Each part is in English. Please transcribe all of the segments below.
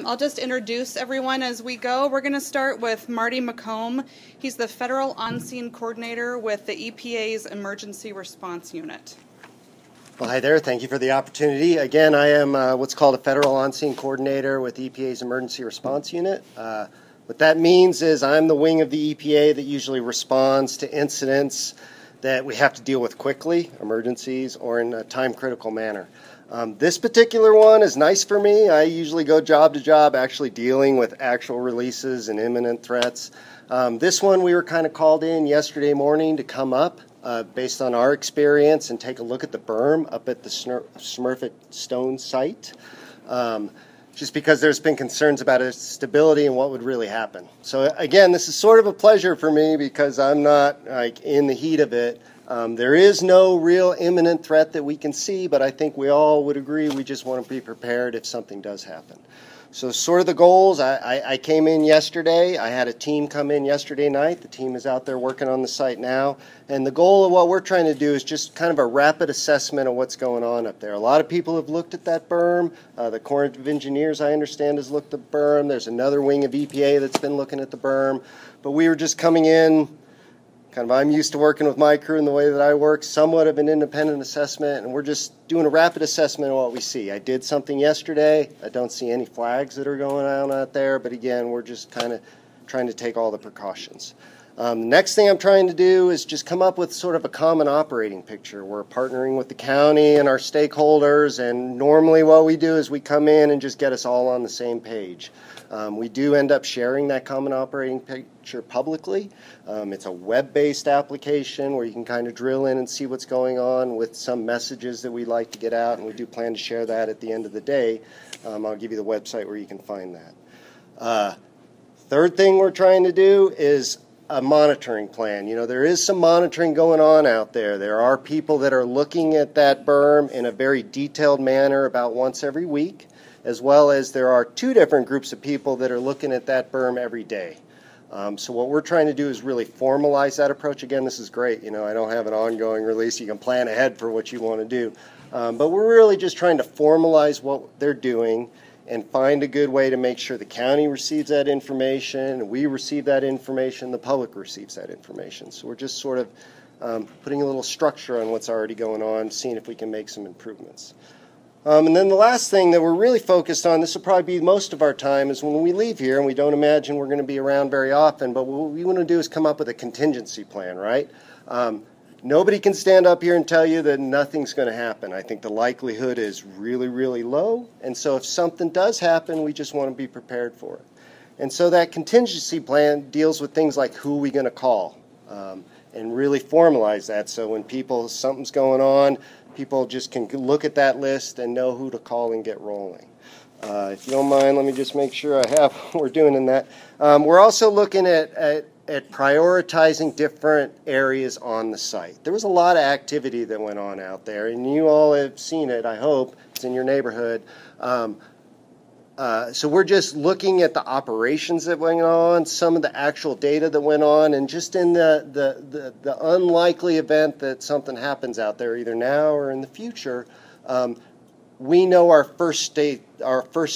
I'll just introduce everyone as we go. We're going to start with Marty McComb. He's the Federal On-Scene Coordinator with the EPA's Emergency Response Unit. Well, hi there. Thank you for the opportunity. Again, I am what's called a Federal On-Scene Coordinator with EPA's Emergency Response Unit. What that means is I'm the wing of the EPA that usually responds to incidents that we have to deal with quickly, emergencies, or in a time-critical manner. This particular one is nice for me. I usually go job to job actually dealing with actual releases and imminent threats. This one we were kind of called in yesterday morning to come up based on our experience and take a look at the berm up at the Smurfit stone site. Just because there's been concerns about its stability and what would really happen. So again, this is sort of a pleasure for me because I'm not like in the heat of it. There is no real imminent threat that we can see, but I think we all would agree we just want to be prepared if something does happen. So sort of the goals, I came in yesterday. I had a team come in yesterday night. The team is out there working on the site now. And the goal of what we're trying to do is just kind of a rapid assessment of what's going on up there. A lot of people have looked at that berm. The Corps of Engineers, I understand, has looked at the berm. There's another wing of EPA that's been looking at the berm. But we were just coming in. I'm used to working with my crew in the way that I work, somewhat of an independent assessment, and we're just doing a rapid assessment of what we see. I did something yesterday. I don't see any flags that are going on out there, but again, we're just kind of trying to take all the precautions. The next thing I'm trying to do is just come up with sort of a common operating picture. We're partnering with the county and our stakeholders, and normally what we do is we come in and just get us all on the same page. We do end up sharing that common operating picture publicly. It's a web-based application where you can kind of drill in and see what's going on with some messages that we like to get out, and we do plan to share that at the end of the day. I'll give you the website where you can find that. Third thing we're trying to do is a monitoring plan. You know, there is some monitoring going on out there. There are people that are looking at that berm in a very detailed manner about once every week, as well as there are two different groups of people that are looking at that berm every day. So what we're trying to do is really formalize that approach. Again, this is great. You know, I don't have an ongoing release. You can plan ahead for what you want to do. But we're really just trying to formalize what they're doing and find a good way to make sure the county receives that information, we receive that information, the public receives that information. So we're just sort of putting a little structure on what's already going on, seeing if we can make some improvements. And then the last thing that we're really focused on, this will probably be most of our time, is when we leave here, and we don't imagine we're going to be around very often, but what we want to do is come up with a contingency plan, right? Nobody can stand up here and tell you that nothing's going to happen. I think the likelihood is really, really low, and so if something does happen, we just want to be prepared for it. And so that contingency plan deals with things like who are we going to call, and really formalize that so when something's going on, people just can look at that list and know who to call and get rolling. If you don't mind, let me just make sure I have what we're doing in that. We're also looking at prioritizing different areas on the site. There was a lot of activity that went on out there, and you all have seen it, I hope. It's in your neighborhood. So we're just looking at the operations that went on, some of the actual data that went on, and just in the unlikely event that something happens out there, either now or in the future, we know our first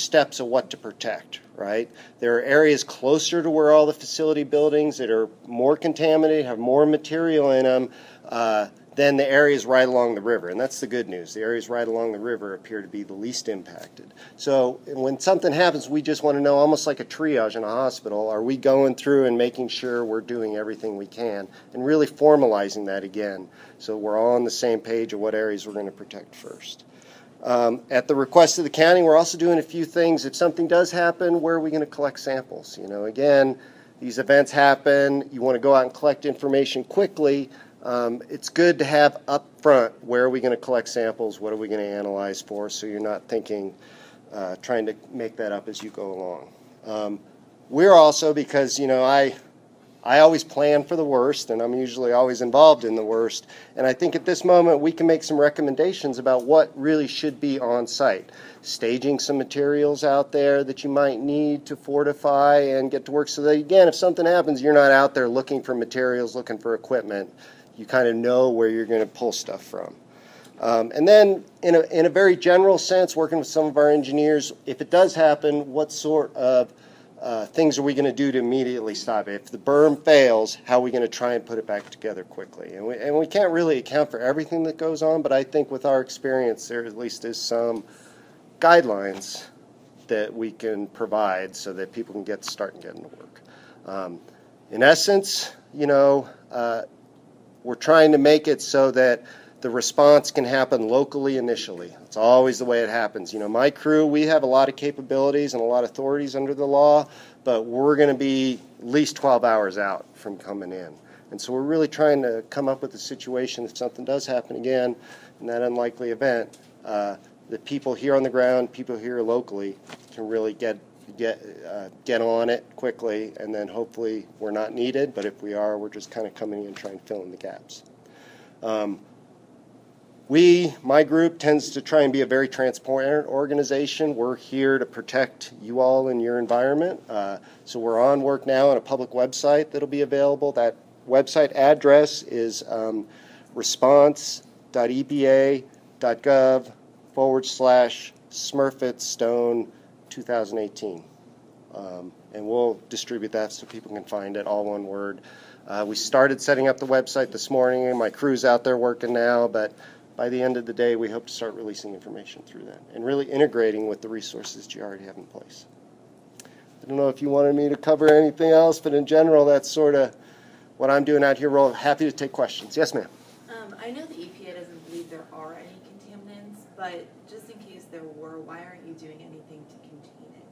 steps of what to protect, right? There are areas closer to where all the facility buildings that are more contaminated, have more material in them, than the areas right along the river. And that's the good news. The areas right along the river appear to be the least impacted. So when something happens, we just want to know, almost like a triage in a hospital, are we going through and making sure we're doing everything we can and really formalizing that again so we're all on the same page of what areas we're going to protect first. At the request of the county, we're also doing a few things. If something does happen, where are we going to collect samples? You know, again, these events happen. You want to go out and collect information quickly. It's good to have up front, where are we going to collect samples, what are we going to analyze for, so you're not thinking, trying to make that up as you go along. We're also, because, you know, I always plan for the worst, and I'm usually always involved in the worst, and I think at this moment we can make some recommendations about what really should be on site. Staging some materials out there that you might need to fortify and get to work so that, again, if something happens, you're not out there looking for materials, looking for equipment. You kind of know where you're going to pull stuff from. And then in a very general sense, working with some of our engineers, if it does happen, what sort of things are we going to do to immediately stop it? If the berm fails, how are we going to try and put it back together quickly? And we can't really account for everything that goes on, but I think with our experience, there at least is some guidelines that we can provide so that people can get started getting to work. In essence, we're trying to make it so that the response can happen locally initially. It's always the way it happens. My crew, we have a lot of capabilities and a lot of authorities under the law, but we're going to be at least 12 hours out from coming in. And so we're really trying to come up with a situation if something does happen again in that unlikely event, the people here on the ground, people here locally can really get on it quickly, and then hopefully we're not needed, but if we are, we're just kind of coming in and trying to fill in the gaps. My group tends to try and be a very transparent organization. We're here to protect you all and your environment. So we're on work now on a public website that'll be available. That website address is response.epa.gov/Smurfit Stone 2018. And we'll distribute that so people can find it, all one word. We started setting up the website this morning, and my crew's out there working now, but by the end of the day, we hope to start releasing information through that and really integrating with the resources you already have in place. I don't know if you wanted me to cover anything else, but in general, that's sort of what I'm doing out here. We're happy to take questions. Yes, ma'am. I know the EPA doesn't believe there are any contaminants, but just in case there were, why aren't you doing anything to contain it?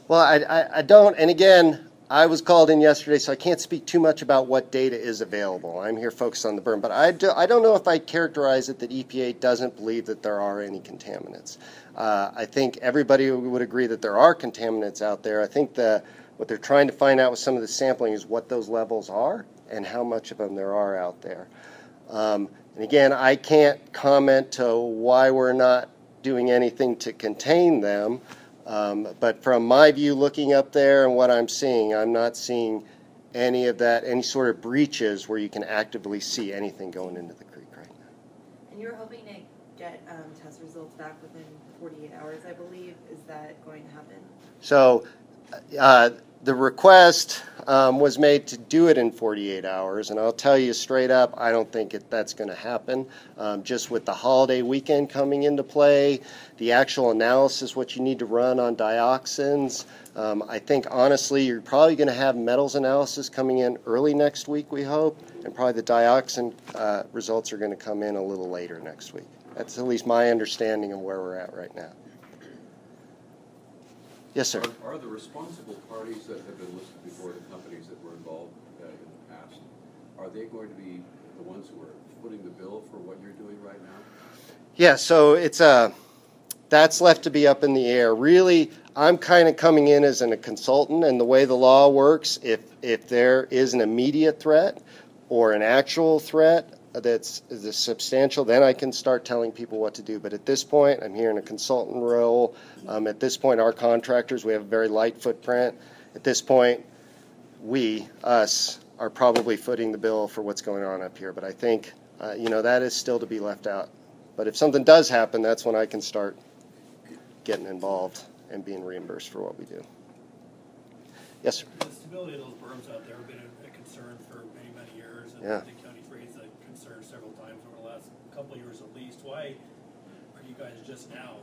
Well, I don't, and again, I was called in yesterday, so I can't speak too much about what data is available. I'm here focused on the berm, but I don't know if I characterize it that EPA doesn't believe that there are any contaminants. I think everybody would agree that there are contaminants out there. I think what they're trying to find out with some of the sampling is what those levels are and how much of them there are out there. And again, I can't comment to why we're not doing anything to contain them. But from my view, looking up there and what I'm seeing, I'm not seeing any of that, any sort of breaches where you can actively see anything going into the creek right now. And you're hoping to get test results back within 48 hours, I believe. Is that going to happen? So the request was made to do it in 48 hours, and I'll tell you straight up, I don't think that's going to happen. Just with the holiday weekend coming into play, the actual analysis, what you need to run on dioxins, I think honestly you're probably going to have metals analysis coming in early next week, we hope, and probably the dioxin results are going to come in a little later next week. That's at least my understanding of where we're at right now. Yes, sir. Are the responsible parties that have been listed before, the companies that were involved in the past, are they going to be the ones who are footing the bill for what you're doing right now? Yeah, so that's left to be up in the air. Really, I'm kind of coming in as a consultant, and the way the law works, if there is an immediate threat or an actual threat that's substantial, then I can start telling people what to do. But at this point, I'm here in a consultant role. At this point, our contractors, we have a very light footprint. At this point, us, are probably footing the bill for what's going on up here. But I think, that is still to be left out. But if something does happen, that's when I can start getting involved and being reimbursed for what we do. Yes, sir. The stability of those berms out there have been a concern for many, many years. And yeah. The county's raised that concern several times over the last couple of years at least. Why are you guys just now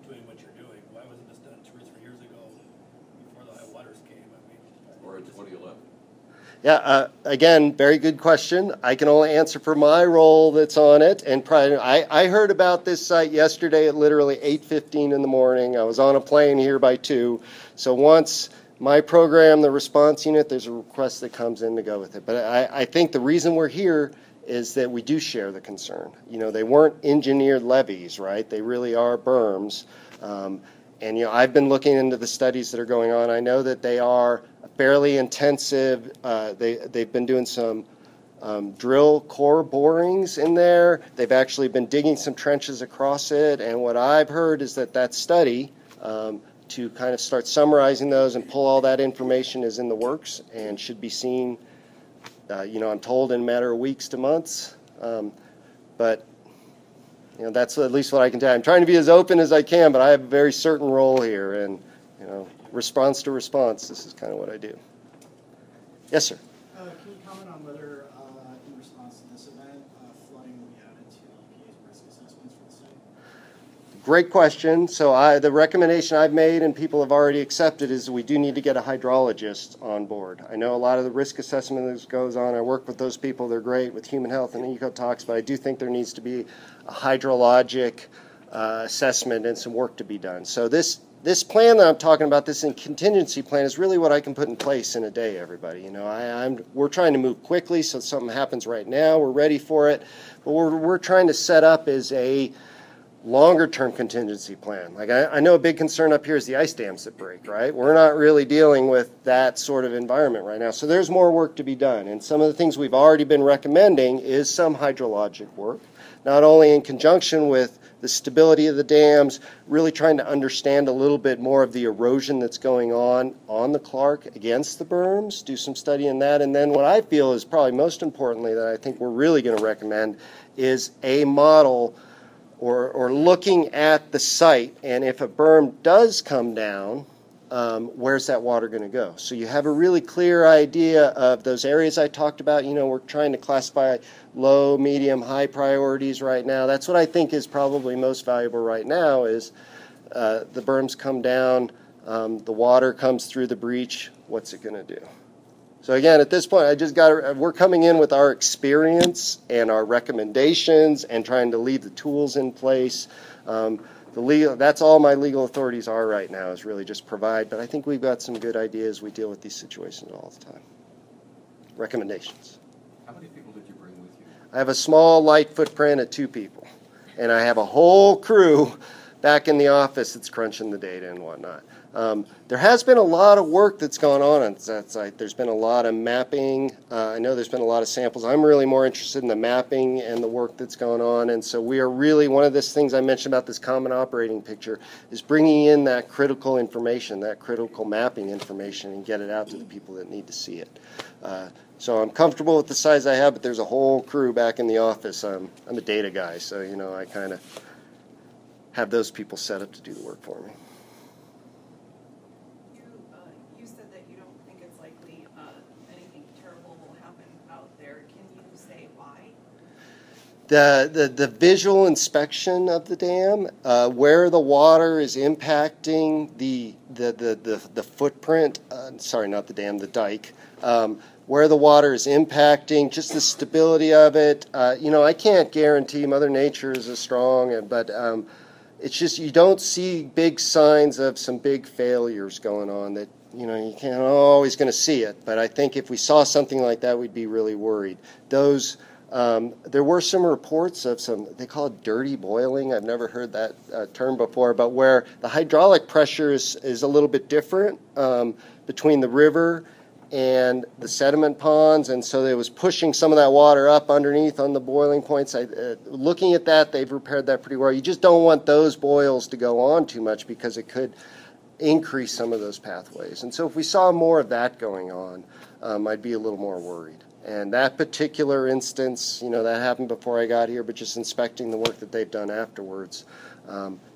doing what you're doing? Why wasn't this done 2 or 3 years ago before the high waters came? Or in 2011? Yeah, again, very good question. I can only answer for my role that's on it. And I heard about this site yesterday at literally 8:15 in the morning. I was on a plane here by 2. So once my program, the response unit, there's a request that comes in to go with it. But I think the reason we're here is that we do share the concern. They weren't engineered levees, right? They really are berms. And I've been looking into the studies that are going on. I know that they are fairly intensive. They've been doing some drill core borings in there. They've actually been digging some trenches across it. And what I've heard is that study, to kind of start summarizing those and pull all that information, is in the works and should be seen, I'm told, in a matter of weeks to months. But that's at least what I can tell you. I'm trying to be as open as I can, but I have a very certain role here, and response to response, this is kind of what I do. Yes, sir. Can you comment on whether, in response to this event, flooding will be added to EPA's risk assessments for the site? Great question. So the recommendation I've made and people have already accepted is we do need to get a hydrologist on board. I know a lot of the risk assessment that goes on. I work with those people. They're great with human health and ecotox, but I do think there needs to be a hydrologic assessment and some work to be done. So this plan that I'm talking about, this contingency plan, is really what I can put in place in a day, everybody. We're trying to move quickly, so if something happens right now, we're ready for it. But what we're trying to set up is a longer-term contingency plan. Like I know a big concern up here is the ice dams that break, right? We're not really dealing with that sort of environment right now. So there's more work to be done. And some of the things we've already been recommending is some hydrologic work, not only in conjunction with the stability of the dams, really trying to understand a little bit more of the erosion that's going on the Clark against the berms, do some study in that. And then what I feel is probably most importantly that I think we're really going to recommend is a model or looking at the site, and if a berm does come down, where's that water going to go? So you have a really clear idea of those areas I talked about. We're trying to classify low, medium, high priorities right now. That's what I think is probably most valuable right now is the berms come down, the water comes through the breach, what's it going to do? So again, at this point, we're coming in with our experience and our recommendations and trying to leave the tools in place. That's all my legal authorities are right now, is really just provide. But I think we've got some good ideas. We deal with these situations all the time. Recommendations. How many people did you bring with you? I have a small, light footprint of 2 people. And I have a whole crew back in the office that's crunching the data and whatnot. There has been a lot of work that's gone on that site. There's been a lot of mapping. I know there's been a lot of samples. I'm really more interested in the mapping and the work that's going on. And so we are really, one of these things I mentioned about this common operating picture is bringing in that critical information, that critical mapping information, and get it out to the people that need to see it. So I'm comfortable with the size I have, but there's a whole crew back in the office. I'm a data guy, so I kind of have those people set up to do the work for me. You said that you don't think it's likely anything terrible will happen out there. Can you say why? The visual inspection of the dam, where the water is impacting the footprint. Sorry, not the dam, the dike. Where the water is impacting, just the stability of it. I can't guarantee Mother Nature is as strong, but it's just you don't see big signs of some big failures going on that, you can't always going to see it. But I think if we saw something like that, we'd be really worried. There were some reports of they call it dirty boiling. I've never heard that term before, but where the hydraulic pressure is a little bit different between the river and the sediment ponds, and so it was pushing some of that water up underneath on the boiling points. Looking at that, they've repaired that pretty well. You just don't want those boils to go on too much because it could increase some of those pathways. And so if we saw more of that going on, I'd be a little more worried. And that particular instance, that happened before I got here, but just inspecting the work that they've done afterwards,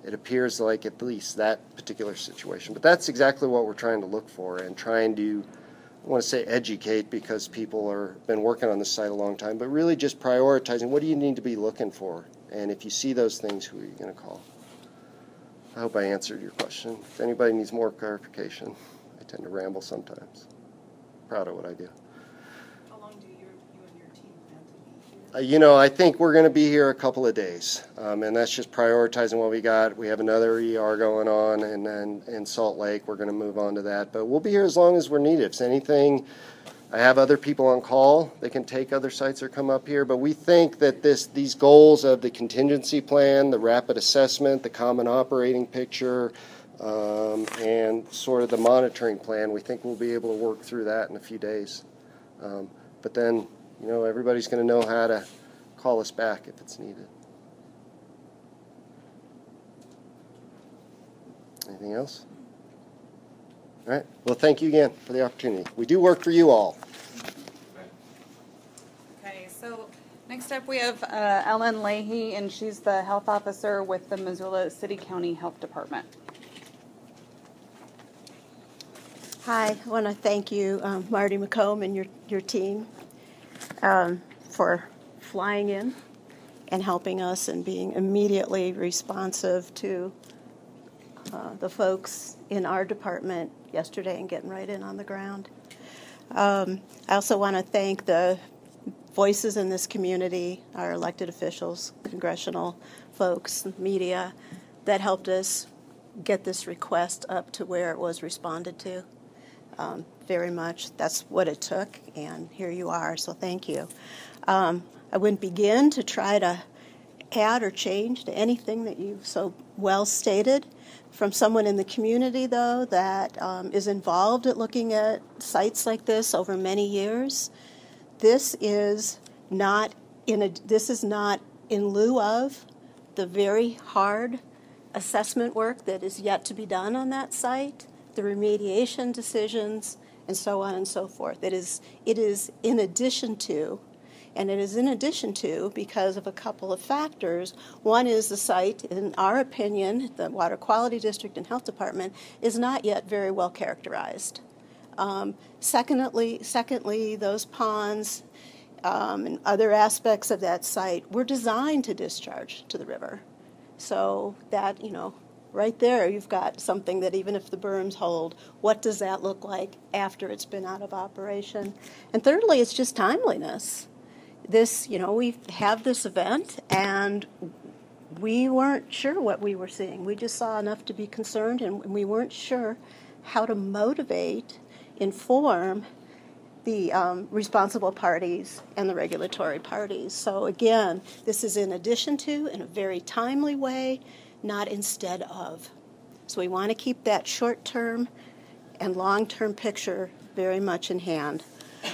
it appears like at least that particular situation. But that's exactly what we're trying to look for and trying to, I want to say educate because people have been working on this site a long time, but really just prioritizing what do you need to be looking for. And if you see those things, who are you going to call? I hope I answered your question. If anybody needs more clarification, I tend to ramble sometimes. Proud of what I do. How long do you and your team plan to be here? I think we're going to be here a couple of days, and that's just prioritizing what we got. We have another ER going on, and then in Salt Lake, we're going to move on to that. But we'll be here as long as we're needed. If it's anything, I have other people on call. They can take other sites or come up here. But we think that these goals of the contingency plan, the rapid assessment, the common operating picture, and sort of the monitoring plan, we think we'll be able to work through that in a few days. But then, everybody's going to know how to call us back if it's needed. Anything else? All right. Well, thank you again for the opportunity. We do work for you all. Okay, so Next up, we have Ellen Leahy, and she's the health officer with the Missoula City County Health Department. Hi, I want to thank you, Marty McComb and your team, for flying in and helping us and being immediately responsive to the folks in our department yesterday and getting right in on the ground. I also want to thank the voices in this community, our elected officials, congressional folks, media, that helped us get this request up to where it was responded to. Very much. That's what it took, and here you are, so thank you. I wouldn't begin to try to add or change to anything that you've so well stated. From someone in the community, though, that is involved at looking at sites like this over many years, this is not in lieu of the very hard assessment work that is yet to be done on that site, the remediation decisions, and so on and so forth. It is in addition to, and it is in addition to because of a couple of factors. One is the site, in our opinion, the Water Quality District and Health Department, is not yet very well characterized. Secondly, those ponds and other aspects of that site were designed to discharge to the river. So that, right there, you've got something that even if the berms hold, what does that look like after it's been out of operation? And thirdly, it's just timeliness. We have this event, and we weren't sure what we were seeing. We just saw enough to be concerned, and we weren't sure how to motivate, inform the responsible parties and the regulatory parties. So again, this is in addition to, in a very timely way, not instead of. So we want to keep that short-term and long-term picture very much in hand.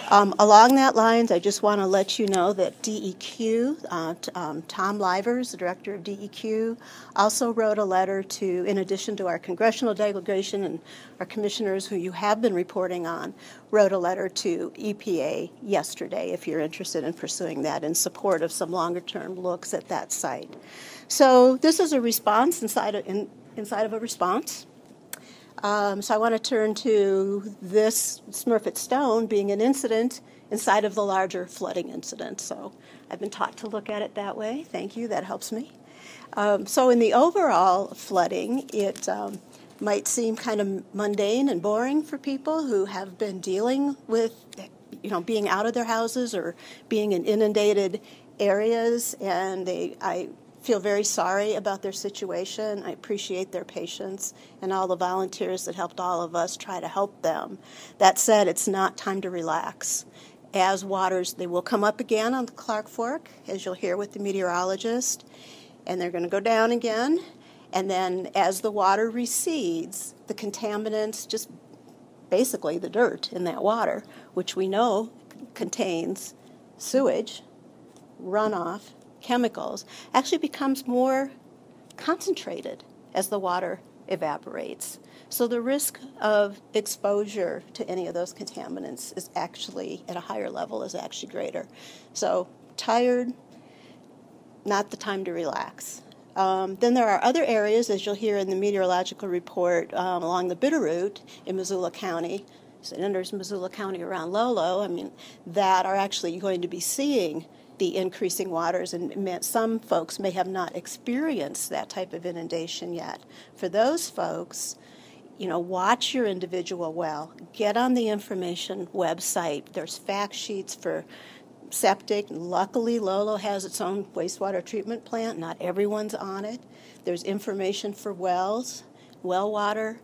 Along that lines, I just want to let you know that DEQ, Tom Livers, the director of DEQ, also wrote a letter to, in addition to our congressional delegation and our commissioners who you have been reporting on, wrote a letter to EPA yesterday, if you're interested in pursuing that, in support of some longer-term looks at that site. So this is a response inside of a response. So I want to turn to this Smurfit stone being an incident inside of the larger flooding incident. So I've been taught to look at it that way. Thank you. That helps me. So in the overall flooding, it might seem kind of mundane and boring for people who have been dealing with, being out of their houses or being in inundated areas, and I feel very sorry about their situation. I appreciate their patience and all the volunteers that helped all of us try to help them. That said, it's not time to relax. As waters, they will come up again on the Clark Fork, as you'll hear with the meteorologist, and they're going to go down again. And then as the water recedes, the contaminants, just basically the dirt in that water, which we know contains sewage, runoff, chemicals, actually becomes more concentrated as the water evaporates. So the risk of exposure to any of those contaminants is actually at a higher level, is actually greater. So tired, not the time to relax. Then there are other areas, as you'll hear in the meteorological report, along the Bitterroot in Missoula County, so it enters Missoula County around Lolo, that are actually going to be seeing the increasing waters, and some folks may have not experienced that type of inundation yet. For those folks, watch your individual well. Get on the information website. There's fact sheets for septic. Luckily, Lolo has its own wastewater treatment plant. Not everyone's on it. There's information for wells, well water,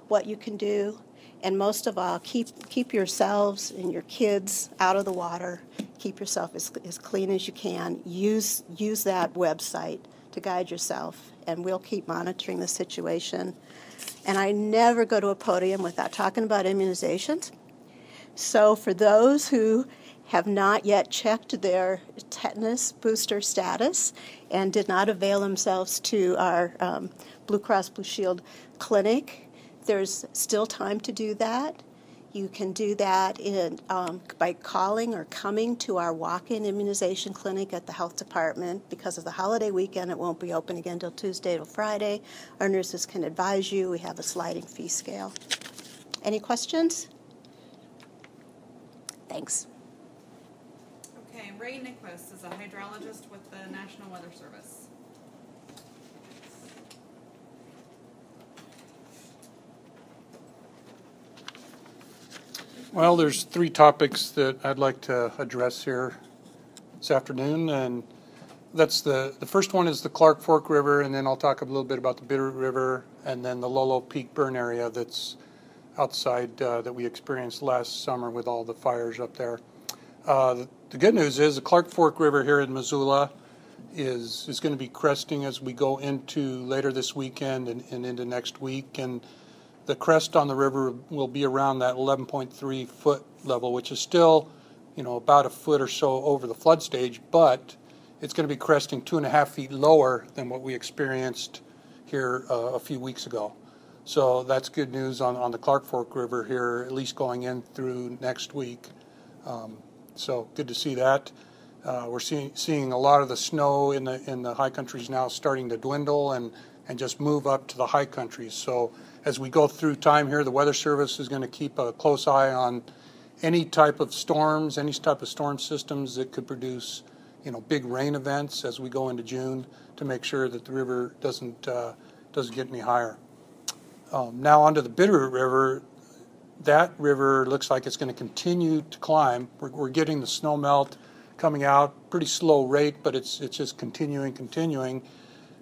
what you can do. And most of all, keep yourselves and your kids out of the water. Keep yourself as clean as you can. Use that website to guide yourself, and we'll keep monitoring the situation. And I never go to a podium without talking about immunizations. So for those who have not yet checked their tetanus booster status and did not avail themselves to our Blue Cross Blue Shield clinic, there's still time to do that. You can do that by calling or coming to our walk-in immunization clinic at the health department. Because of the holiday weekend, it won't be open again until Tuesday till Friday. Our nurses can advise you. We have a sliding fee scale. Any questions? Thanks. Okay, Ray Nicholas is a hydrologist with the National Weather Service. Well, there's three topics that I'd like to address here this afternoon, and that's the first one is the Clark Fork River, and then I'll talk a little bit about the Bitterroot River, and then the Lolo Peak burn area that's outside that we experienced last summer with all the fires up there. The good news is the Clark Fork River here in Missoula is going to be cresting as we go into later this weekend and into next week, and the crest on the river will be around that 11.3 foot level, which is still, about a foot or so over the flood stage, but it's going to be cresting 2.5 feet lower than what we experienced here a few weeks ago. So that's good news on the Clark Fork River here, at least going in through next week. So good to see that. We're seeing a lot of the snow in the high countries now starting to dwindle and just move up to the high countries. So as we go through time here, the Weather Service is going to keep a close eye on any type of storms, any type of storm systems that could produce, big rain events as we go into June to make sure that the river doesn't get any higher. Now onto the Bitterroot River. That river looks like it's going to continue to climb. We're getting the snow melt coming out, pretty slow rate, but it's just continuing,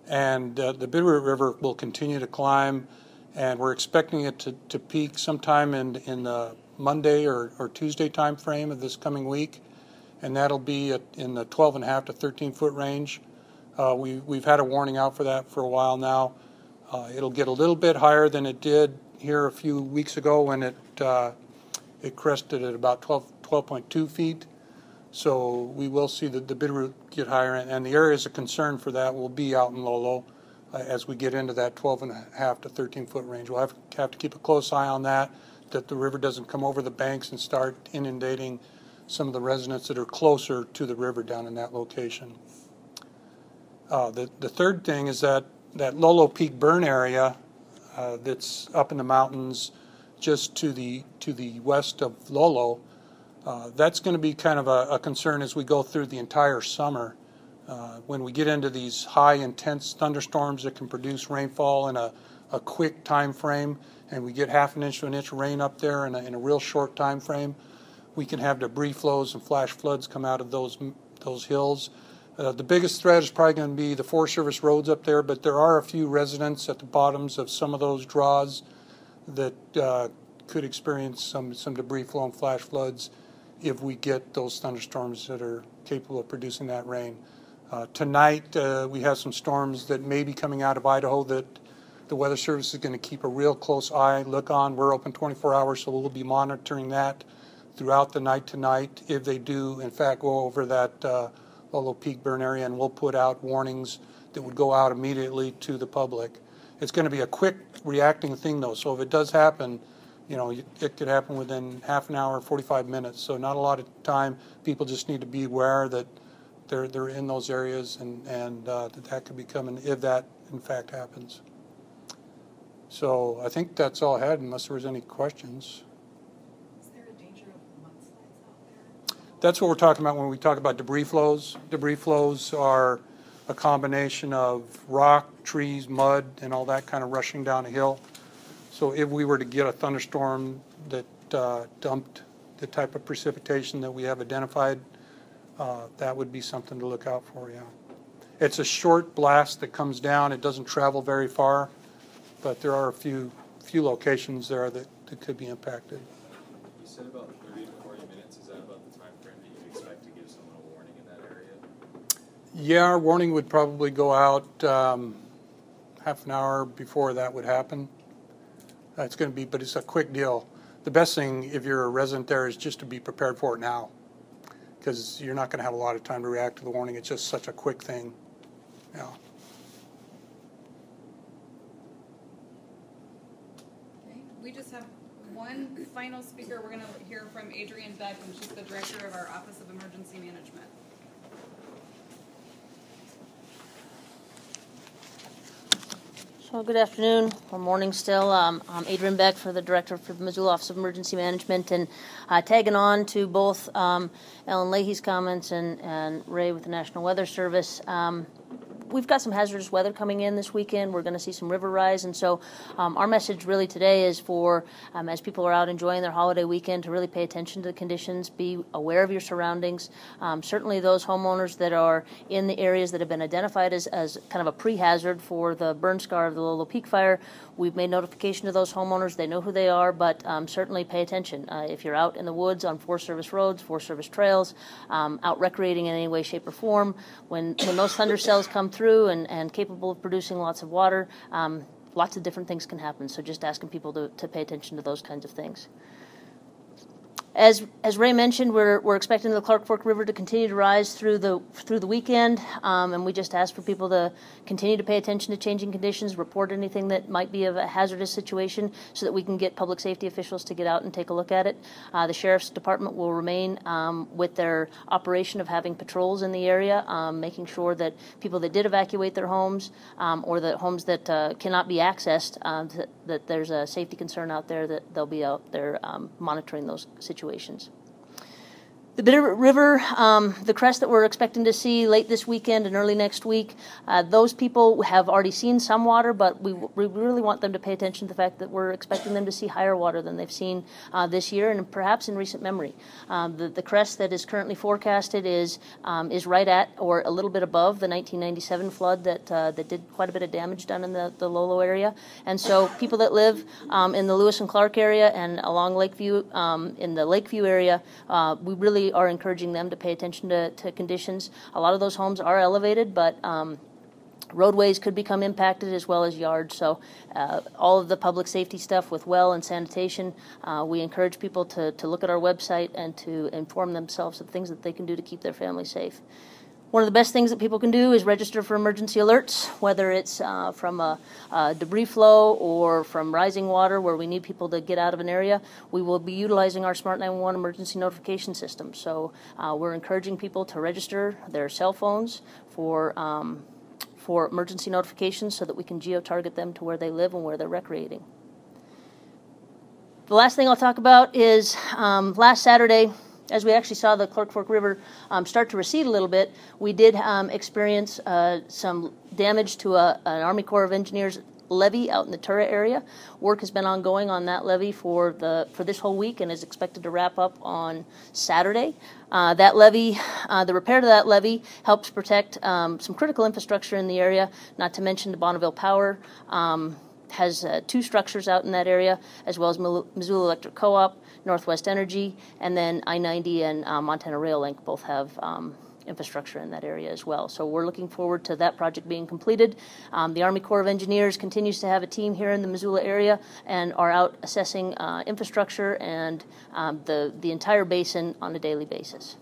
and the Bitterroot River will continue to climb. And we're expecting it to peak sometime in the Monday or Tuesday time frame of this coming week, and that'll be in the 12.5 to 13 foot range. We've had a warning out for that for a while now. It'll get a little bit higher than it did here a few weeks ago when it crested at about 12.2 feet. So we will see the Bitterroot get higher, and the areas of concern for that will be out in Lolo. As we get into that 12.5 to 13 foot range. We'll have to keep a close eye on that the river doesn't come over the banks and start inundating some of the residents that are closer to the river down in that location. The third thing is that Lolo Peak burn area that's up in the mountains just to the west of Lolo, that's going to be kind of a concern as we go through the entire summer. When we get into these high intense thunderstorms that can produce rainfall in a quick time frame, and we get half an inch to an inch of rain up there in a real short time frame, we can have debris flows and flash floods come out of those hills. The biggest threat is probably going to be the Forest Service roads up there, but there are a few residents at the bottoms of some of those draws that could experience some debris flow and flash floods if we get those thunderstorms that are capable of producing that rain. Tonight, we have some storms that may be coming out of Idaho that the Weather Service is going to keep a real close look on. We're open 24 hours, so we'll be monitoring that throughout the night tonight if they do, in fact, go over that Lolo Peak burn area, and we'll put out warnings that would go out immediately to the public. It's going to be a quick reacting thing, though, so if it does happen, it could happen within half an hour, 45 minutes, so not a lot of time. People just need to be aware that they're in those areas, and that could be coming if that in fact happens. So I think that's all I had, unless there was any questions. Is there a danger of mudslides out there? That's what we're talking about when we talk about debris flows. Debris flows are a combination of rock, trees, mud, and all that kind of rushing down a hill. So if we were to get a thunderstorm that dumped the type of precipitation that we have identified, that would be something to look out for, yeah. It's a short blast that comes down. It doesn't travel very far, but there are a few locations there that could be impacted. You said about 30 to 40 minutes. Is that about the time frame that you expect to give someone a warning in that area? Yeah, our warning would probably go out half an hour before that would happen. It's going to be, but it's a quick deal. The best thing, if you're a resident there, is just to be prepared for it now, because you're not going to have a lot of time to react to the warning. It's just such a quick thing. Yeah. Okay. We just have one final speaker. We're going to hear from Adrienne Beck, and she's the director of our Office of Emergency Management. So good afternoon, or morning still. I'm Adrienne Beck, for the Director for the Missoula Office of Emergency Management, and tagging on to both Ellen Leahy's comments and Ray with the National Weather Service. We've got some hazardous weather coming in this weekend. We're going to see some river rise, and so our message really today is for, as people are out enjoying their holiday weekend, to really pay attention to the conditions, be aware of your surroundings. Certainly those homeowners that are in the areas that have been identified as kind of a pre-hazard for the burn scar of the Lolo Peak fire, we've made notification to those homeowners. They know who they are, but certainly pay attention. If you're out in the woods on Forest Service roads, Forest Service trails, out recreating in any way, shape, or form, when those thunder cells come through and capable of producing lots of water, lots of different things can happen. So just asking people to pay attention to those kinds of things. As Ray mentioned, we're expecting the Clark Fork River to continue to rise through the weekend, and we just ask for people to continue to pay attention to changing conditions, report anything that might be of a hazardous situation, so that we can get public safety officials to get out and take a look at it. The Sheriff's Department will remain with their operation of having patrols in the area, making sure that people that did evacuate their homes, or the homes that cannot be accessed, that there's a safety concern out there, that they'll be out there monitoring those situations. The Bitter River, the crest that we're expecting to see late this weekend and early next week, those people have already seen some water, but we really want them to pay attention to the fact that we're expecting them to see higher water than they've seen this year and perhaps in recent memory. The crest that is currently forecasted is right at or a little bit above the 1997 flood that did quite a bit of damage done in the Lolo area. And so people that live in the Lewis and Clark area and along Lakeview, in the Lakeview area, we really are encouraging them to pay attention to conditions. A lot of those homes are elevated, but roadways could become impacted as well as yards. So all of the public safety stuff with well and sanitation, we encourage people to look at our website and to inform themselves of things that they can do to keep their family safe. One of the best things that people can do is register for emergency alerts, whether it's from a debris flow or from rising water where we need people to get out of an area. We will be utilizing our Smart 911 emergency notification system. So we're encouraging people to register their cell phones for emergency notifications so that we can geo-target them to where they live and where they're recreating. The last thing I'll talk about is last Saturday, as we actually saw the Clark Fork River start to recede a little bit, we did experience some damage to an Army Corps of Engineers levee out in the Tura area. Work has been ongoing on that levee for this whole week and is expected to wrap up on Saturday. That levee, the repair to that levee helps protect some critical infrastructure in the area, not to mention the Bonneville Power has two structures out in that area, as well as Missoula Electric Co-op, Northwest Energy, and then I-90 and Montana Rail Link both have infrastructure in that area as well. So we're looking forward to that project being completed. The Army Corps of Engineers continues to have a team here in the Missoula area and are out assessing infrastructure and the entire basin on a daily basis.